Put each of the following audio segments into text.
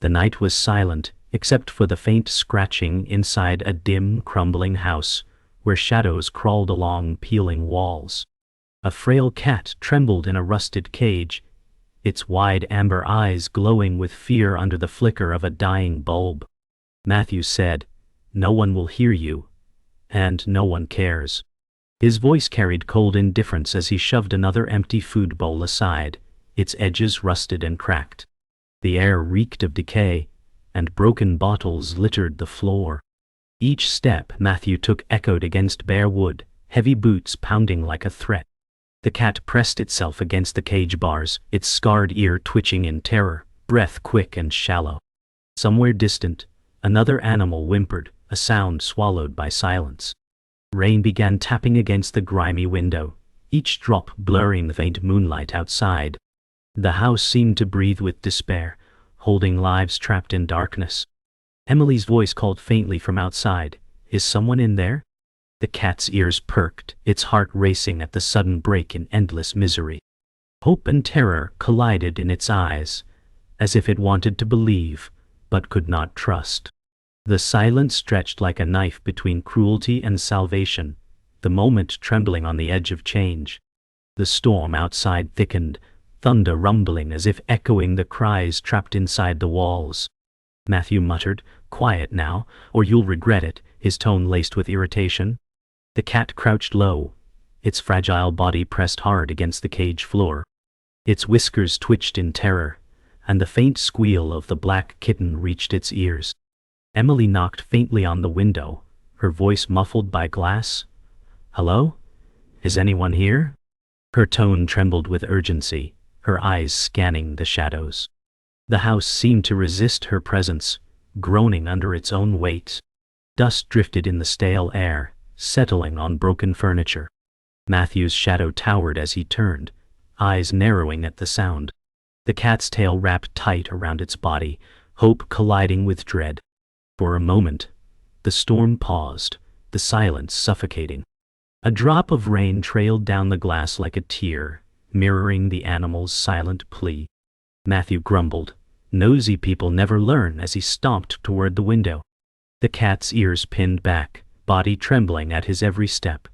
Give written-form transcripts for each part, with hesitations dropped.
The night was silent, except for the faint scratching inside a dim, crumbling house, where shadows crawled along peeling walls. A frail cat trembled in a rusted cage, its wide amber eyes glowing with fear under the flicker of a dying bulb. Matthew said, "No one will hear you, and no one cares." His voice carried cold indifference as he shoved another empty food bowl aside, its edges rusted and cracked. The air reeked of decay, and broken bottles littered the floor. Each step Matthew took echoed against bare wood, heavy boots pounding like a threat. The cat pressed itself against the cage bars, its scarred ear twitching in terror, breath quick and shallow. Somewhere distant, another animal whimpered, a sound swallowed by silence. Rain began tapping against the grimy window, each drop blurring the faint moonlight outside. The house seemed to breathe with despair, holding lives trapped in darkness. Emily's voice called faintly from outside, "Is someone in there?" The cat's ears perked, its heart racing at the sudden break in endless misery. Hope and terror collided in its eyes, as if it wanted to believe, but could not trust. The silence stretched like a knife between cruelty and salvation, the moment trembling on the edge of change. The storm outside thickened, thunder rumbling as if echoing the cries trapped inside the walls. Matthew muttered, "Quiet now, or you'll regret it," his tone laced with irritation. The cat crouched low, its fragile body pressed hard against the cage floor. Its whiskers twitched in terror, and the faint squeal of the black kitten reached its ears. Emily knocked faintly on the window, her voice muffled by glass. "Hello? Is anyone here?" Her tone trembled with urgency, her eyes scanning the shadows. The house seemed to resist her presence, groaning under its own weight. Dust drifted in the stale air, settling on broken furniture. Matthew's shadow towered as he turned, eyes narrowing at the sound. The cat's tail wrapped tight around its body, hope colliding with dread. For a moment, the storm paused, the silence suffocating. A drop of rain trailed down the glass like a tear, mirroring the animal's silent plea. Matthew grumbled, "Nosy people never learn," as he stomped toward the window. The cat's ears pinned back, body trembling at his every step.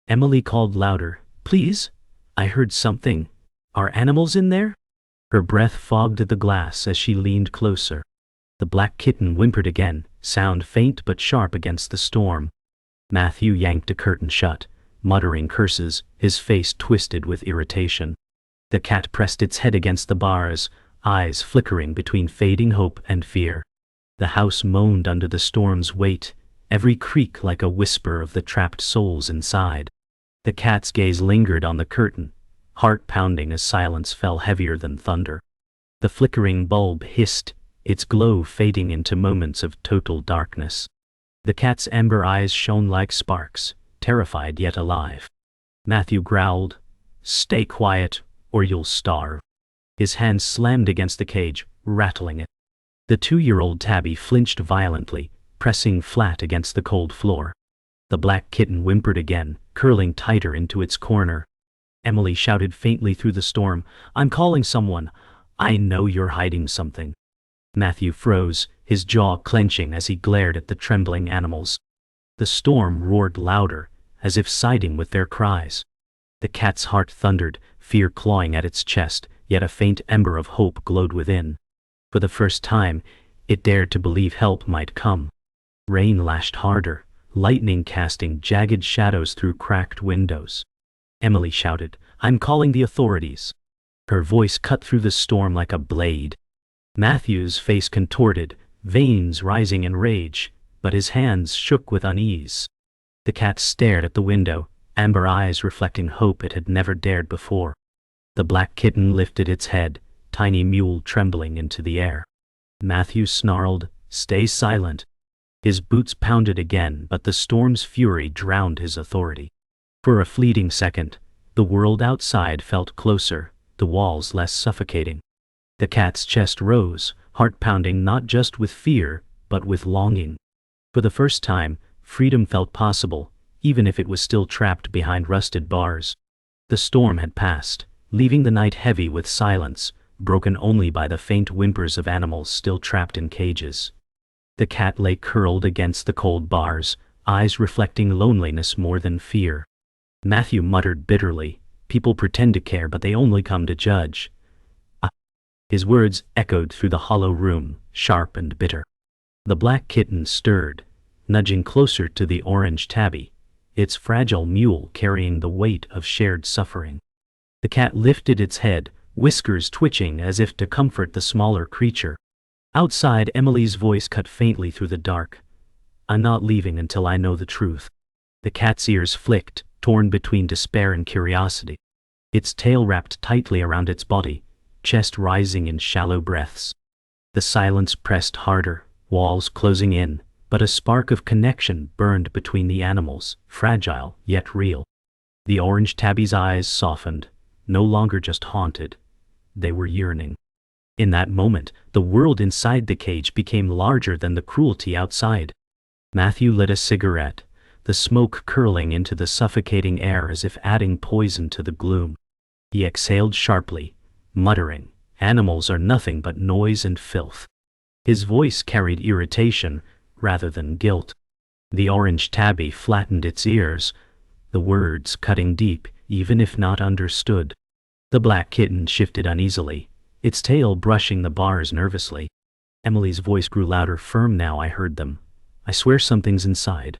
Emily called louder, "Please? I heard something. Are animals in there?" Her breath fogged the glass as she leaned closer. The black kitten whimpered again, sound faint but sharp against the storm. Matthew yanked a curtain shut, muttering curses, his face twisted with irritation. The cat pressed its head against the bars, eyes flickering between fading hope and fear. The house moaned under the storm's weight, every creak like a whisper of the trapped souls inside. The cat's gaze lingered on the curtain, heart pounding as silence fell heavier than thunder. The flickering bulb hissed, its glow fading into moments of total darkness. The cat's amber eyes shone like sparks, terrified yet alive. Matthew growled, "Stay quiet, or you'll starve." His hand slammed against the cage, rattling it. The 2-year-old tabby flinched violently, pressing flat against the cold floor. The black kitten whimpered again, curling tighter into its corner. Emily shouted faintly through the storm, "I'm calling someone. I know you're hiding something." Matthew froze, his jaw clenching as he glared at the trembling animals. The storm roared louder, as if siding with their cries. The cat's heart thundered, fear clawing at its chest, yet a faint ember of hope glowed within. For the first time, it dared to believe help might come. Rain lashed harder, lightning casting jagged shadows through cracked windows. Emily shouted, "I'm calling the authorities." Her voice cut through the storm like a blade. Matthew's face contorted, veins rising in rage, but his hands shook with unease. The cat stared at the window, amber eyes reflecting hope it had never dared before. The black kitten lifted its head, tiny mule trembling into the air. Matthew snarled, "Stay silent." His boots pounded again, but the storm's fury drowned his authority. For a fleeting second, the world outside felt closer, the walls less suffocating. The cat's chest rose, heart pounding not just with fear, but with longing. For the first time, freedom felt possible, even if it was still trapped behind rusted bars. The storm had passed, leaving the night heavy with silence, broken only by the faint whimpers of animals still trapped in cages. The cat lay curled against the cold bars, eyes reflecting loneliness more than fear. Matthew muttered bitterly, "People pretend to care, but they only come to judge." His words echoed through the hollow room, sharp and bitter. The black kitten stirred, nudging closer to the orange tabby, its fragile mule carrying the weight of shared suffering. The cat lifted its head, whiskers twitching as if to comfort the smaller creature. Outside, Emily's voice cut faintly through the dark. "I'm not leaving until I know the truth." The cat's ears flicked, torn between despair and curiosity. Its tail wrapped tightly around its body, chest rising in shallow breaths. The silence pressed harder, walls closing in, but a spark of connection burned between the animals, fragile yet real. The orange tabby's eyes softened, no longer just haunted. They were yearning. In that moment, the world inside the cage became larger than the cruelty outside. Matthew lit a cigarette, the smoke curling into the suffocating air as if adding poison to the gloom. He exhaled sharply, muttering, "Animals are nothing but noise and filth." His voice carried irritation rather than guilt. The orange tabby flattened its ears, the words cutting deep, even if not understood. The black kitten shifted uneasily, its tail brushing the bars nervously. Emily's voice grew louder, firm now. I heard them. "I swear something's inside."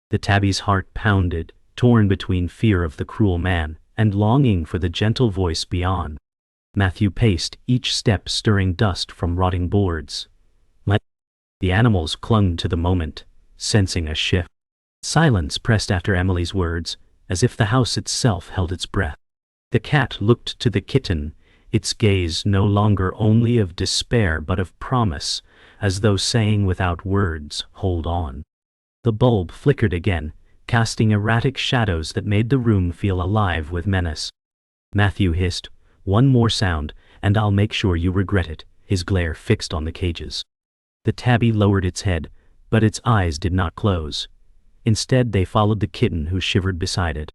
The tabby's heart pounded, torn between fear of the cruel man and longing for the gentle voice beyond. Matthew paced, each step stirring dust from rotting boards. The animals clung to the moment, sensing a shift. Silence pressed after Emily's words, as if the house itself held its breath. The cat looked to the kitten, its gaze no longer only of despair but of promise, as though saying without words, "Hold on." The bulb flickered again, casting erratic shadows that made the room feel alive with menace. Matthew hissed, "One more sound, and I'll make sure you regret it," his glare fixed on the cages. The tabby lowered its head, but its eyes did not close. Instead, they followed the kitten who shivered beside it.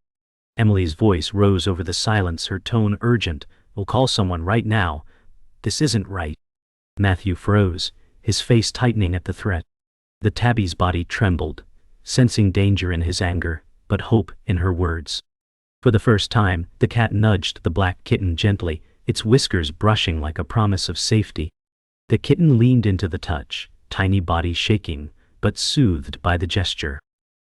Emily's voice rose over the silence, her tone urgent. "We'll call someone right now. This isn't right." Matthew froze, his face tightening at the threat. The tabby's body trembled, sensing danger in his anger, but hope in her words. For the first time, the cat nudged the black kitten gently, its whiskers brushing like a promise of safety. The kitten leaned into the touch, tiny body shaking, but soothed by the gesture.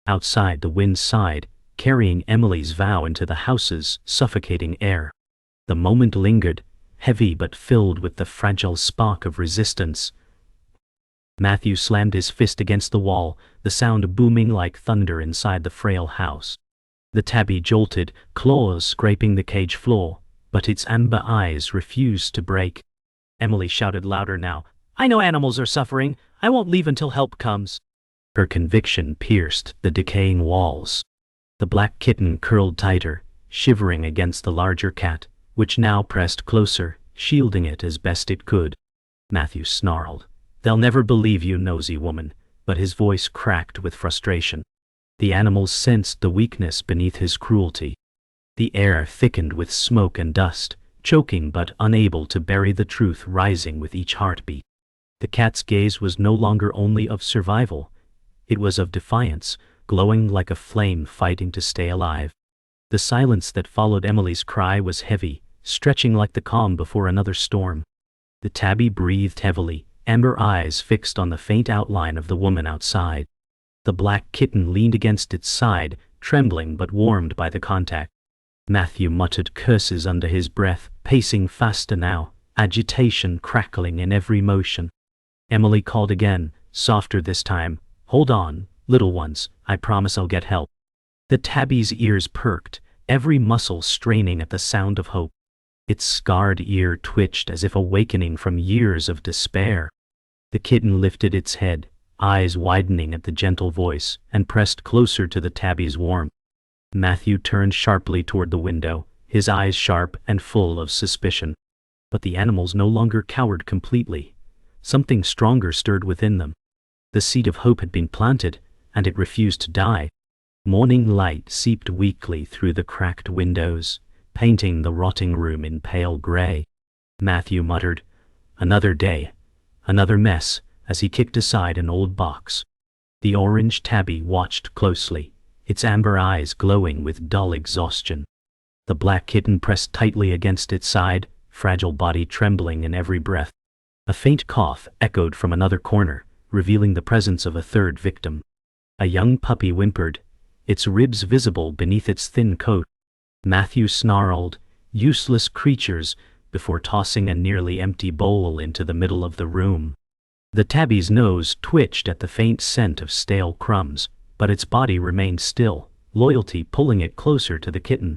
Outside, the wind sighed, carrying Emily's vow into the house's suffocating air. The moment lingered, heavy but filled with the fragile spark of resistance. Matthew slammed his fist against the wall, the sound booming like thunder inside the frail house. The tabby jolted, claws scraping the cage floor, but its amber eyes refused to break. Emily shouted louder now, "I know animals are suffering. I won't leave until help comes." Her conviction pierced the decaying walls. The black kitten curled tighter, shivering against the larger cat, which now pressed closer, shielding it as best it could. Matthew snarled, "They'll never believe you, nosy woman," but his voice cracked with frustration. The animals sensed the weakness beneath his cruelty. The air thickened with smoke and dust, choking but unable to bury the truth rising with each heartbeat. The cat's gaze was no longer only of survival, it was of defiance, glowing like a flame fighting to stay alive. The silence that followed Emily's cry was heavy, stretching like the calm before another storm. The tabby breathed heavily, amber eyes fixed on the faint outline of the woman outside. The black kitten leaned against its side, trembling but warmed by the contact. Matthew muttered curses under his breath, pacing faster now, agitation crackling in every motion. Emily called again, softer this time, "Hold on, little ones, I promise I'll get help." The tabby's ears perked, every muscle straining at the sound of hope. Its scarred ear twitched as if awakening from years of despair. The kitten lifted its head, eyes widening at the gentle voice, and pressed closer to the tabby's warmth. Matthew turned sharply toward the window, his eyes sharp and full of suspicion. But the animals no longer cowered completely. Something stronger stirred within them. The seed of hope had been planted, and it refused to die. Morning light seeped weakly through the cracked windows, painting the rotting room in pale gray. Matthew muttered. Another day. Another mess, as he kicked aside an old box. The orange tabby watched closely, its amber eyes glowing with dull exhaustion. The black kitten pressed tightly against its side, fragile body trembling in every breath. A faint cough echoed from another corner, revealing the presence of a third victim. A young puppy whimpered, its ribs visible beneath its thin coat. Matthew snarled, "Useless creatures," before tossing a nearly empty bowl into the middle of the room. The tabby's nose twitched at the faint scent of stale crumbs, but its body remained still, loyalty pulling it closer to the kitten.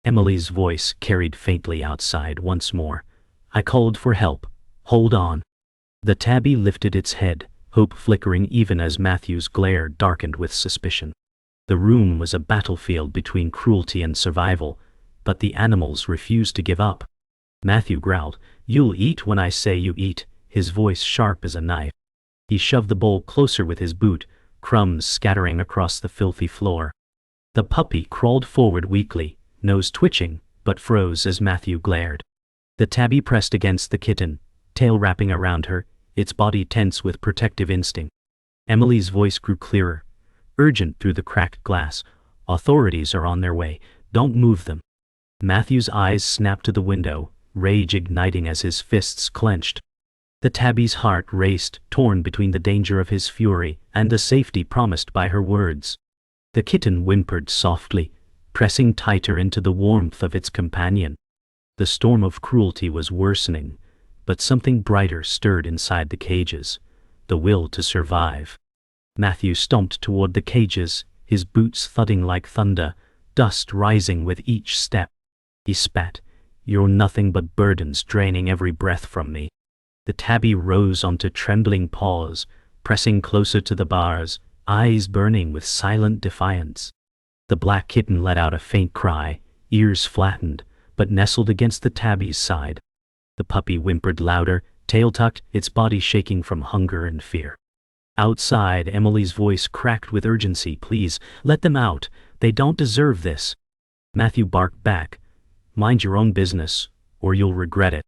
Emily's voice carried faintly outside once more. "I called for help. Hold on." The tabby lifted its head, hope flickering even as Matthew's glare darkened with suspicion. The room was a battlefield between cruelty and survival, but the animals refused to give up. Matthew growled, "You'll eat when I say you eat," his voice sharp as a knife. He shoved the bowl closer with his boot, crumbs scattering across the filthy floor. The puppy crawled forward weakly, nose twitching, but froze as Matthew glared. The tabby pressed against the kitten, tail wrapping around her, its body tense with protective instinct. Emily's voice grew clearer, urgent through the cracked glass. "Authorities are on their way. Don't move them." Matthew's eyes snapped to the window, rage igniting as his fists clenched. The tabby's heart raced, torn between the danger of his fury and the safety promised by her words. The kitten whimpered softly, pressing tighter into the warmth of its companion. The storm of cruelty was worsening, but something brighter stirred inside the cages, the will to survive. Matthew stomped toward the cages, his boots thudding like thunder, dust rising with each step. He spat, "You're nothing but burdens draining every breath from me." The tabby rose onto trembling paws, pressing closer to the bars, eyes burning with silent defiance. The black kitten let out a faint cry, ears flattened, but nestled against the tabby's side. The puppy whimpered louder, tail tucked, its body shaking from hunger and fear. Outside, Emily's voice cracked with urgency. "Please, let them out. They don't deserve this." Matthew barked back, "Mind your own business, or you'll regret it."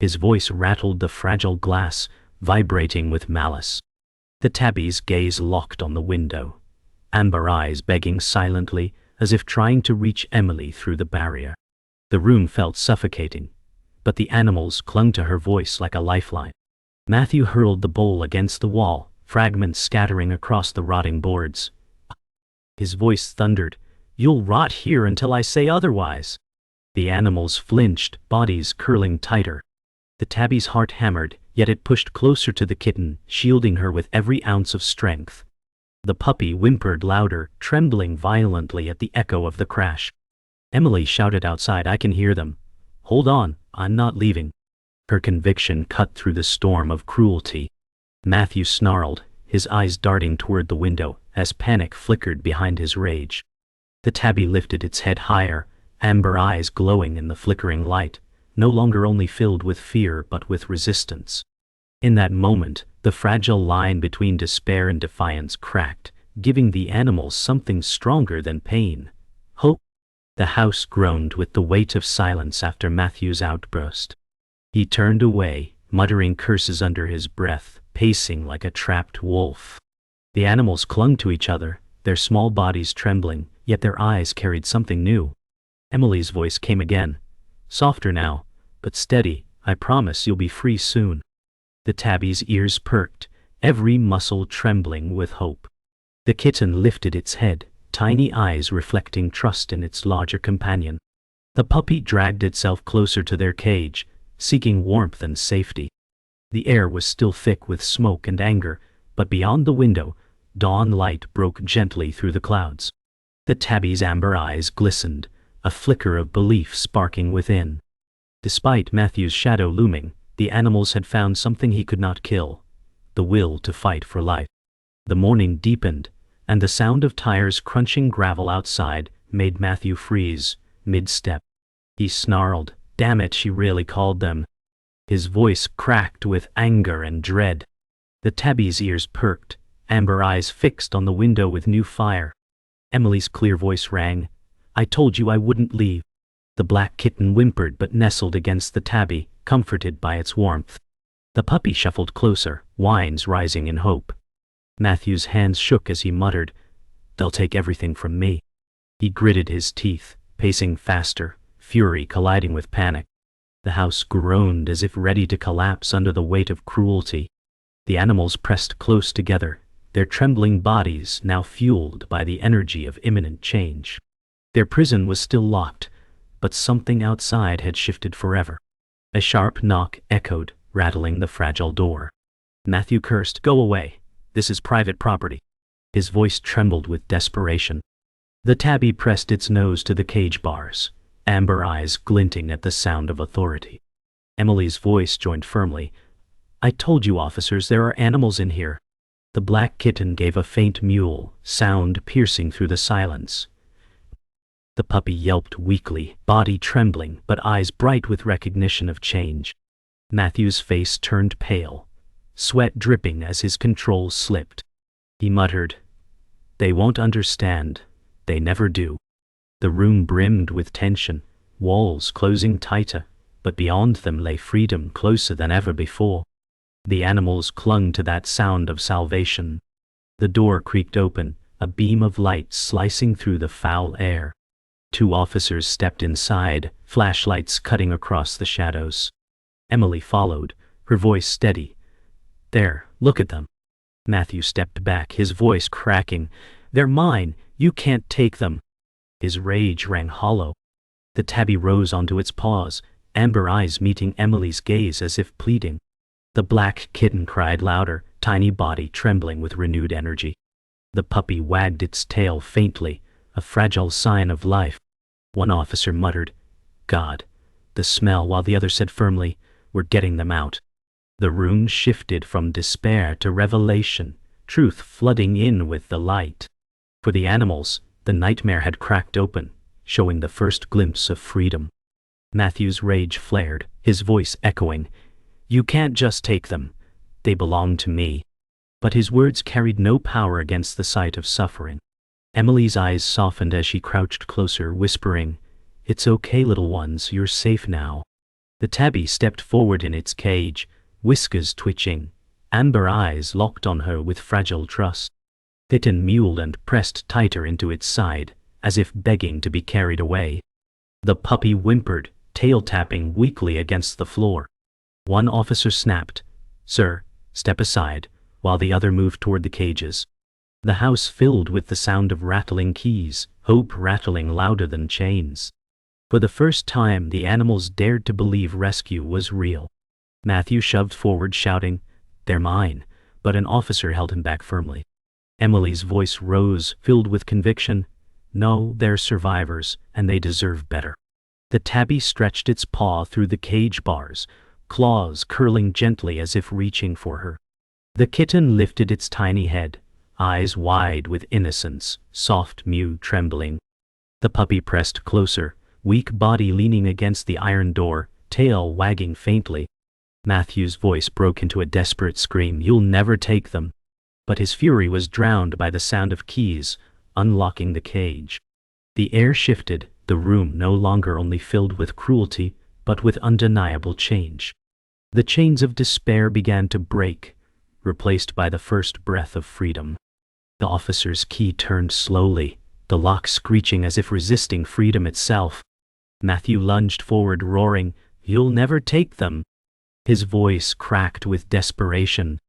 His voice rattled the fragile glass, vibrating with malice. The tabby's gaze locked on the window, amber eyes begging silently, as if trying to reach Emily through the barrier. The room felt suffocating, but the animals clung to her voice like a lifeline. Matthew hurled the bowl against the wall, fragments scattering across the rotting boards. His voice thundered, "You'll rot here until I say otherwise." The animals flinched, bodies curling tighter. The tabby's heart hammered, yet it pushed closer to the kitten, shielding her with every ounce of strength. The puppy whimpered louder, trembling violently at the echo of the crash. Emily shouted outside, "I can hear them. Hold on, I'm not leaving." Her conviction cut through the storm of cruelty. Matthew snarled, his eyes darting toward the window, as panic flickered behind his rage. The tabby lifted its head higher, amber eyes glowing in the flickering light, no longer only filled with fear but with resistance. In that moment, the fragile line between despair and defiance cracked, giving the animals something stronger than pain: hope. The house groaned with the weight of silence after Matthew's outburst. He turned away, muttering curses under his breath, pacing like a trapped wolf. The animals clung to each other, their small bodies trembling, yet their eyes carried something new. Emily's voice came again, softer now, but steady. "I promise you'll be free soon." The tabby's ears perked, every muscle trembling with hope. The kitten lifted its head, tiny eyes reflecting trust in its larger companion. The puppy dragged itself closer to their cage, seeking warmth and safety. The air was still thick with smoke and anger, but beyond the window, dawn light broke gently through the clouds. The tabby's amber eyes glistened, a flicker of belief sparking within. Despite Matthew's shadow looming, the animals had found something he could not kill: the will to fight for life. The morning deepened, and the sound of tires crunching gravel outside made Matthew freeze, mid-step. He snarled, "Damn it, she really called them." His voice cracked with anger and dread. The tabby's ears perked, amber eyes fixed on the window with new fire. Emily's clear voice rang, "I told you I wouldn't leave." The black kitten whimpered but nestled against the tabby, comforted by its warmth. The puppy shuffled closer, whines rising in hope. Matthew's hands shook as he muttered, "They'll take everything from me." He gritted his teeth, pacing faster, fury colliding with panic. The house groaned as if ready to collapse under the weight of cruelty. The animals pressed close together, their trembling bodies now fueled by the energy of imminent change. Their prison was still locked, but something outside had shifted forever. A sharp knock echoed, rattling the fragile door. Matthew cursed, "Go away. This is private property." His voice trembled with desperation. The tabby pressed its nose to the cage bars, amber eyes glinting at the sound of authority. Emily's voice joined firmly. "I told you, officers, there are animals in here." The black kitten gave a faint mewl, sound piercing through the silence. The puppy yelped weakly, body trembling but eyes bright with recognition of change. Matthew's face turned pale, sweat dripping as his control slipped. He muttered, "They won't understand. They never do." The room brimmed with tension, walls closing tighter, but beyond them lay freedom closer than ever before. The animals clung to that sound of salvation. The door creaked open, a beam of light slicing through the foul air. 2 officers stepped inside, flashlights cutting across the shadows. Emily followed, her voice steady. "There, look at them." Matthew stepped back, his voice cracking. "They're mine. You can't take them." His rage rang hollow. The tabby rose onto its paws, amber eyes meeting Emily's gaze as if pleading. The black kitten cried louder, tiny body trembling with renewed energy. The puppy wagged its tail faintly, a fragile sign of life. One officer muttered, "God, the smell," while the other said firmly, "We're getting them out." The room shifted from despair to revelation, truth flooding in with the light. For the animals, the nightmare had cracked open, showing the first glimpse of freedom. Matthew's rage flared, his voice echoing, "You can't just take them. They belong to me." But his words carried no power against the sight of suffering. Emily's eyes softened as she crouched closer, whispering, "It's okay, little ones, you're safe now." The tabby stepped forward in its cage, whiskers twitching, amber eyes locked on her with fragile trust. Kitten mewled and pressed tighter into its side, as if begging to be carried away. The puppy whimpered, tail tapping weakly against the floor. One officer snapped, "Sir, step aside," while the other moved toward the cages. The house filled with the sound of rattling keys, hope rattling louder than chains. For the first time, the animals dared to believe rescue was real. Matthew shoved forward, shouting, "They're mine," but an officer held him back firmly. Emily's voice rose, filled with conviction, "No, they're survivors, and they deserve better." The tabby stretched its paw through the cage bars, claws curling gently as if reaching for her. The kitten lifted its tiny head, eyes wide with innocence, soft mew trembling. The puppy pressed closer, weak body leaning against the iron door, tail wagging faintly. Matthew's voice broke into a desperate scream, "You'll never take them." But his fury was drowned by the sound of keys, unlocking the cage. The air shifted, the room no longer only filled with cruelty, but with undeniable change. The chains of despair began to break, replaced by the first breath of freedom. The officer's key turned slowly, the lock screeching as if resisting freedom itself. Matthew lunged forward, roaring, "You'll never take them." His voice cracked with desperation.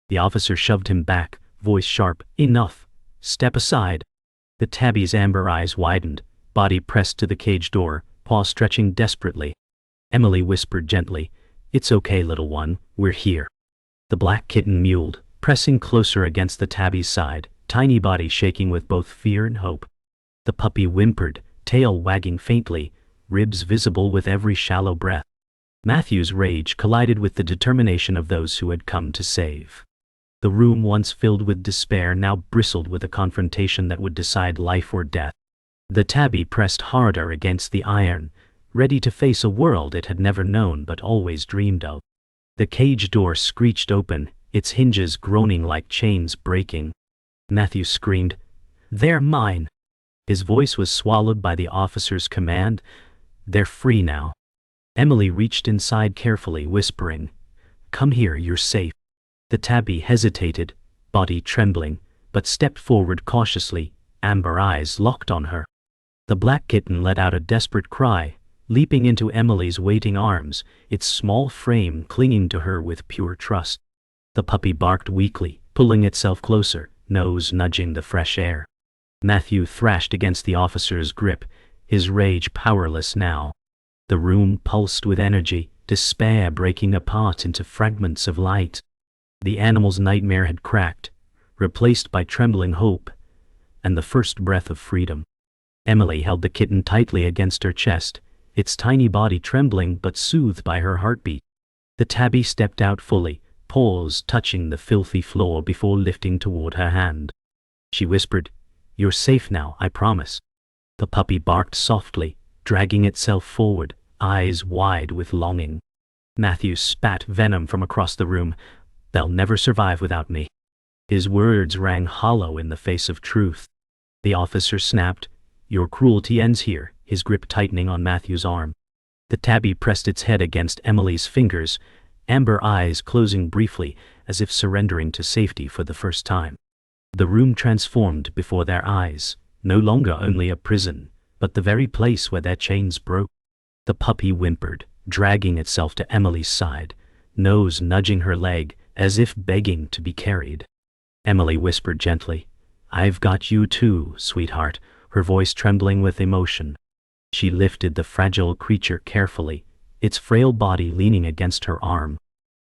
The officer shoved him back, voice sharp, "Enough. Step aside." The tabby's amber eyes widened, body pressed to the cage door, paw stretching desperately. Emily whispered gently, "It's okay, little one, we're here." The black kitten mewled, pressing closer against the tabby's side, tiny body shaking with both fear and hope. The puppy whimpered, tail wagging faintly, ribs visible with every shallow breath. Matthew's rage collided with the determination of those who had come to save. The room, once filled with despair, now bristled with a confrontation that would decide life or death. The tabby pressed harder against the iron, ready to face a world it had never known but always dreamed of. The cage door screeched open, its hinges groaning like chains breaking. Matthew screamed, "They're mine!" His voice was swallowed by the officer's command, They're free now. Emily reached inside carefully, whispering, "Come here, you're safe." The tabby hesitated, body trembling, but stepped forward cautiously, amber eyes locked on her. The black kitten let out a desperate cry, leaping into Emily's waiting arms, its small frame clinging to her with pure trust. The puppy barked weakly, pulling itself closer, nose nudging the fresh air. Matthew thrashed against the officer's grip, his rage powerless now. The room pulsed with energy, despair breaking apart into fragments of light. The animal's nightmare had cracked, replaced by trembling hope, and the first breath of freedom. Emily held the kitten tightly against her chest, its tiny body trembling but soothed by her heartbeat. The tabby stepped out fully, paws touching the filthy floor before lifting toward her hand. She whispered, "You're safe now, I promise." The puppy barked softly, dragging itself forward, eyes wide with longing. Matthew spat venom from across the room. "They'll never survive without me." His words rang hollow in the face of truth. The officer snapped, "Your cruelty ends here," his grip tightening on Matthew's arm. The tabby pressed its head against Emily's fingers, amber eyes closing briefly as if surrendering to safety for the first time. The room transformed before their eyes, no longer only a prison, but the very place where their chains broke. The puppy whimpered, dragging itself to Emily's side, nose nudging her leg as if begging to be carried. Emily whispered gently, "I've got you too, sweetheart," her voice trembling with emotion. She lifted the fragile creature carefully, its frail body leaning against her arm.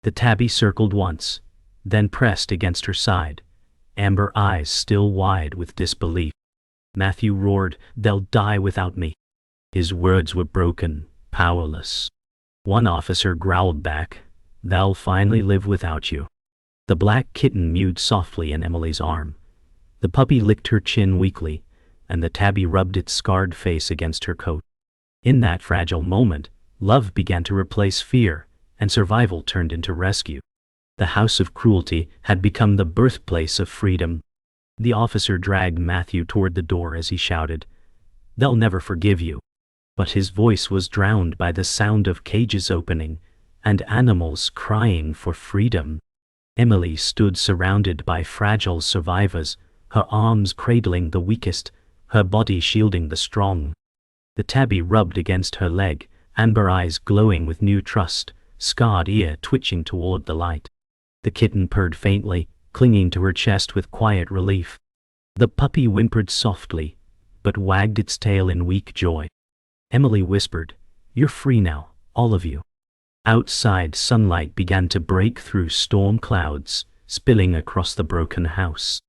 The tabby circled once, then pressed against her side, amber eyes still wide with disbelief. Matthew roared, "They'll die without me." His words were broken, powerless. One officer growled back, "They'll finally live without you." The black kitten mewed softly in Emily's arm. The puppy licked her chin weakly, and the tabby rubbed its scarred face against her coat. In that fragile moment, love began to replace fear, and survival turned into rescue. The house of cruelty had become the birthplace of freedom. The officer dragged Matthew toward the door as he shouted, "They'll never forgive you." But his voice was drowned by the sound of cages opening, and animals crying for freedom. Emily stood surrounded by fragile survivors, her arms cradling the weakest, her body shielding the strong. The tabby rubbed against her leg, amber eyes glowing with new trust, scarred ear twitching toward the light. The kitten purred faintly, clinging to her chest with quiet relief. The puppy whimpered softly, but wagged its tail in weak joy. Emily whispered, "You're free now, all of you." Outside, sunlight began to break through storm clouds, spilling across the broken house.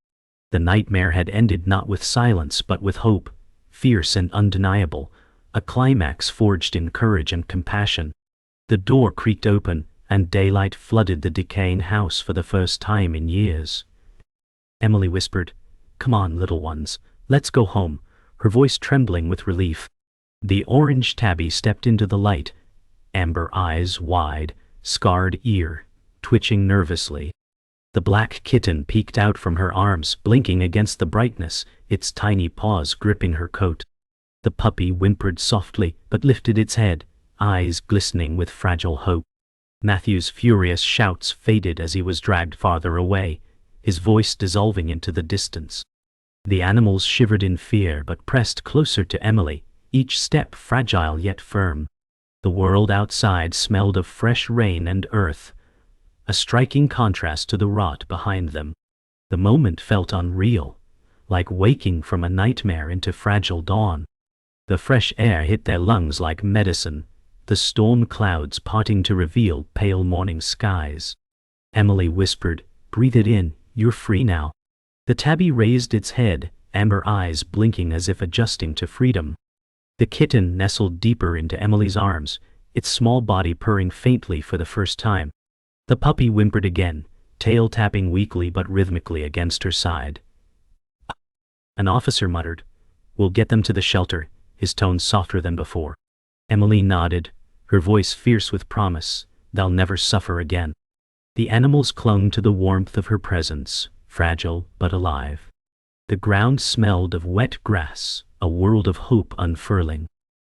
The nightmare had ended not with silence but with hope, fierce and undeniable, a climax forged in courage and compassion. The door creaked open, and daylight flooded the decaying house for the first time in years. Emily whispered, "Come on, little ones, let's go home," her voice trembling with relief. The orange tabby stepped into the light, amber eyes wide, scarred ear twitching nervously. The black kitten peeked out from her arms, blinking against the brightness, its tiny paws gripping her coat. The puppy whimpered softly but lifted its head, eyes glistening with fragile hope. Matthew's furious shouts faded as he was dragged farther away, his voice dissolving into the distance. The animals shivered in fear but pressed closer to Emily, each step fragile yet firm. The world outside smelled of fresh rain and earth, a striking contrast to the rot behind them. The moment felt unreal, like waking from a nightmare into fragile dawn. The fresh air hit their lungs like medicine, the storm clouds parting to reveal pale morning skies. Emily whispered, "Breathe it in, you're free now." The tabby raised its head, amber eyes blinking as if adjusting to freedom. The kitten nestled deeper into Emily's arms, its small body purring faintly for the first time. The puppy whimpered again, tail tapping weakly but rhythmically against her side. An officer muttered, "We'll get them to the shelter," his tone softer than before. Emily nodded, her voice fierce with promise, "They'll never suffer again." The animals clung to the warmth of her presence, fragile but alive. The ground smelled of wet grass, a world of hope unfurling.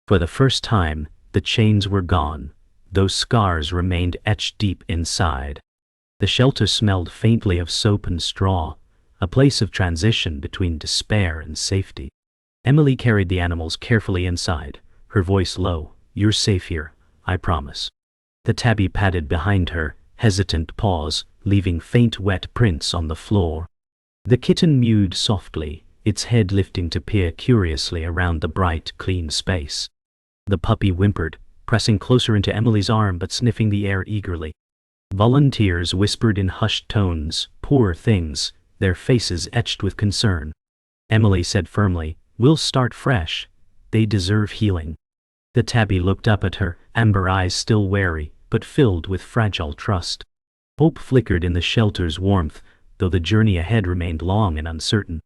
For the first time, the chains were gone. Those scars remained etched deep inside. The shelter smelled faintly of soap and straw, a place of transition between despair and safety. Emily carried the animals carefully inside, her voice low. "You're safe here, I promise." The tabby padded behind her, hesitant paws, leaving faint wet prints on the floor. The kitten mewed softly, its head lifting to peer curiously around the bright, clean space. The puppy whimpered, pressing closer into Emily's arm but sniffing the air eagerly. Volunteers whispered in hushed tones, "Poor things," their faces etched with concern. Emily said firmly, "We'll start fresh. They deserve healing." The tabby looked up at her, amber eyes still wary, but filled with fragile trust. Hope flickered in the shelter's warmth, though the journey ahead remained long and uncertain.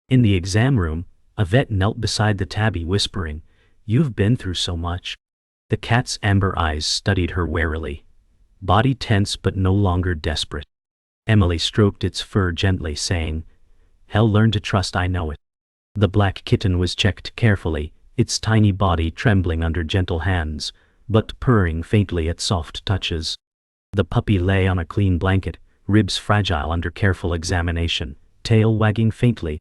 In the exam room, a vet knelt beside the tabby whispering, "You've been through so much." The cat's amber eyes studied her warily, body tense but no longer desperate. Emily stroked its fur gently, saying, "He'll learn to trust, I know it." The black kitten was checked carefully, its tiny body trembling under gentle hands, but purring faintly at soft touches. The puppy lay on a clean blanket, ribs fragile under careful examination, tail wagging faintly.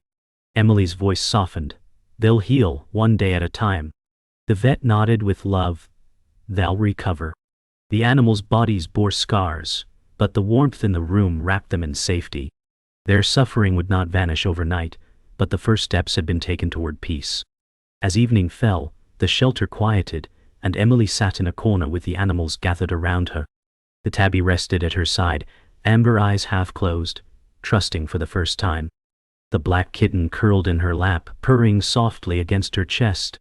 Emily's voice softened. "They'll heal, one day at a time." The vet nodded with love. "They'll recover." The animals' bodies bore scars, but the warmth in the room wrapped them in safety. Their suffering would not vanish overnight, but the first steps had been taken toward peace. As evening fell, the shelter quieted, and Emily sat in a corner with the animals gathered around her. The tabby rested at her side, amber eyes half closed, trusting for the first time. The black kitten curled in her lap, purring softly against her chest.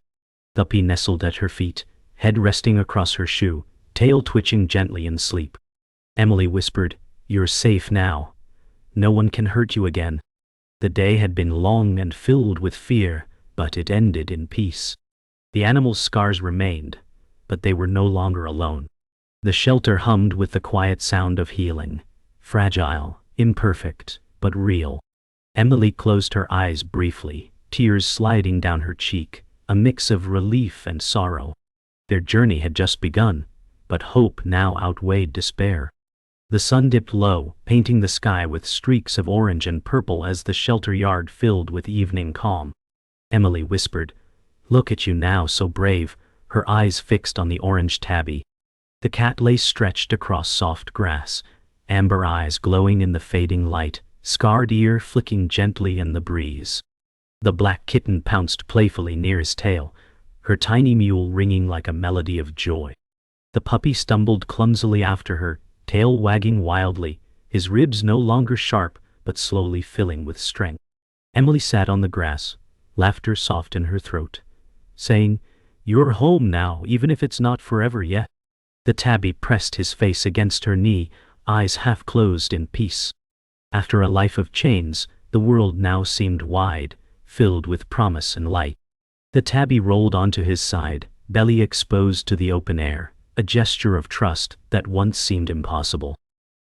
Guppy nestled at her feet, head resting across her shoe, tail twitching gently in sleep. Emily whispered, "You're safe now. No one can hurt you again." The day had been long and filled with fear, but it ended in peace. The animals' scars remained, but they were no longer alone. The shelter hummed with the quiet sound of healing, fragile, imperfect, but real. Emily closed her eyes briefly, tears sliding down her cheek, a mix of relief and sorrow. Their journey had just begun, but hope now outweighed despair. The sun dipped low, painting the sky with streaks of orange and purple as the shelter yard filled with evening calm. Emily whispered, "Look at you now, so brave," her eyes fixed on the orange tabby. The cat lay stretched across soft grass, amber eyes glowing in the fading light, scarred ear flicking gently in the breeze. The black kitten pounced playfully near his tail, her tiny mew ringing like a melody of joy. The puppy stumbled clumsily after her, tail wagging wildly, his ribs no longer sharp but slowly filling with strength. Emily sat on the grass, laughter soft in her throat, saying, "You're home now, even if it's not forever yet." The tabby pressed his face against her knee, eyes half closed in peace. After a life of chains, the world now seemed wide, filled with promise and light. The tabby rolled onto his side, belly exposed to the open air, a gesture of trust that once seemed impossible.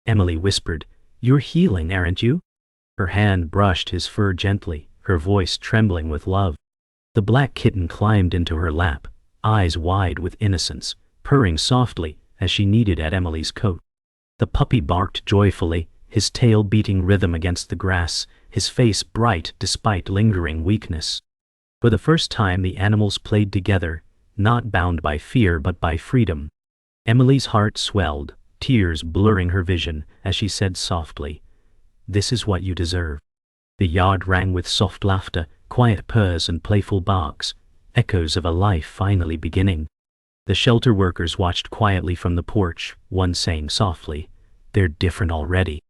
Emily whispered, "You're healing, aren't you?" Her hand brushed his fur gently, her voice trembling with love. The black kitten climbed into her lap, eyes wide with innocence, purring softly as she kneaded at Emily's coat. The puppy barked joyfully, his tail beating rhythm against the grass, his face bright despite lingering weakness. For the first time the animals played together, not bound by fear but by freedom. Emily's heart swelled, tears blurring her vision as she said softly, "This is what you deserve." The yard rang with soft laughter, quiet purrs and playful barks, echoes of a life finally beginning. The shelter workers watched quietly from the porch, one saying softly, "They're different already."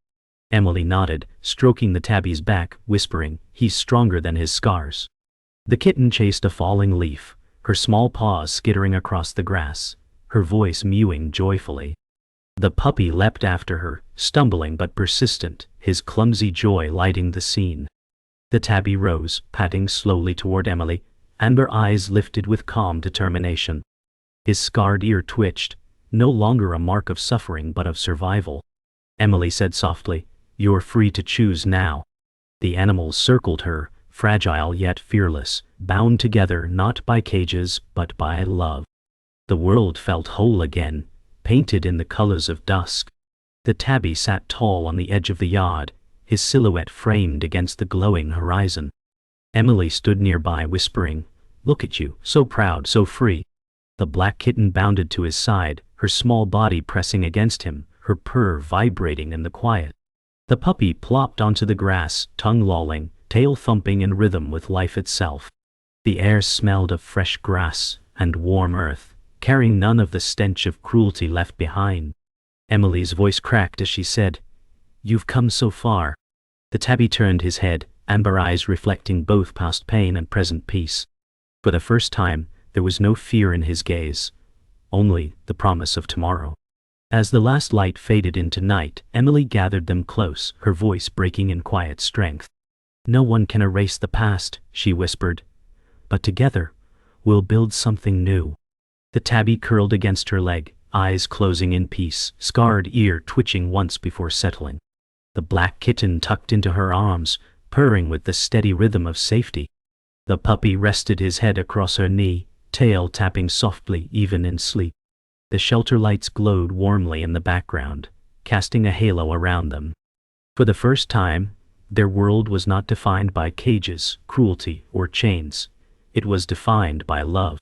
Emily nodded, stroking the tabby's back, whispering, "He's stronger than his scars." The kitten chased a falling leaf, her small paws skittering across the grass, her voice mewing joyfully. The puppy leapt after her, stumbling but persistent, his clumsy joy lighting the scene. The tabby rose, patting slowly toward Emily, amber eyes lifted with calm determination. His scarred ear twitched, no longer a mark of suffering but of survival. Emily said softly, "You're free to choose now." The animals circled her, fragile yet fearless, bound together not by cages but by love. The world felt whole again, painted in the colors of dusk. The tabby sat tall on the edge of the yard, his silhouette framed against the glowing horizon. Emily stood nearby whispering, "Look at you, so proud, so free." The black kitten bounded to his side, her small body pressing against him, her purr vibrating in the quiet. The puppy plopped onto the grass, tongue lolling, tail thumping in rhythm with life itself. The air smelled of fresh grass and warm earth, carrying none of the stench of cruelty left behind. Emily's voice cracked as she said, "You've come so far." The tabby turned his head, amber eyes reflecting both past pain and present peace. For the first time, there was no fear in his gaze, only the promise of tomorrow. As the last light faded into night, Emily gathered them close, her voice breaking in quiet strength. "No one can erase the past," she whispered, "but together, we'll build something new." The tabby curled against her leg, eyes closing in peace, scarred ear twitching once before settling. The black kitten tucked into her arms, purring with the steady rhythm of safety. The puppy rested his head across her knee, tail tapping softly even in sleep. The shelter lights glowed warmly in the background, casting a halo around them. For the first time, their world was not defined by cages, cruelty, or chains. It was defined by love.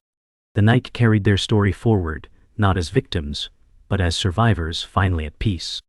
The night carried their story forward, not as victims, but as survivors finally at peace.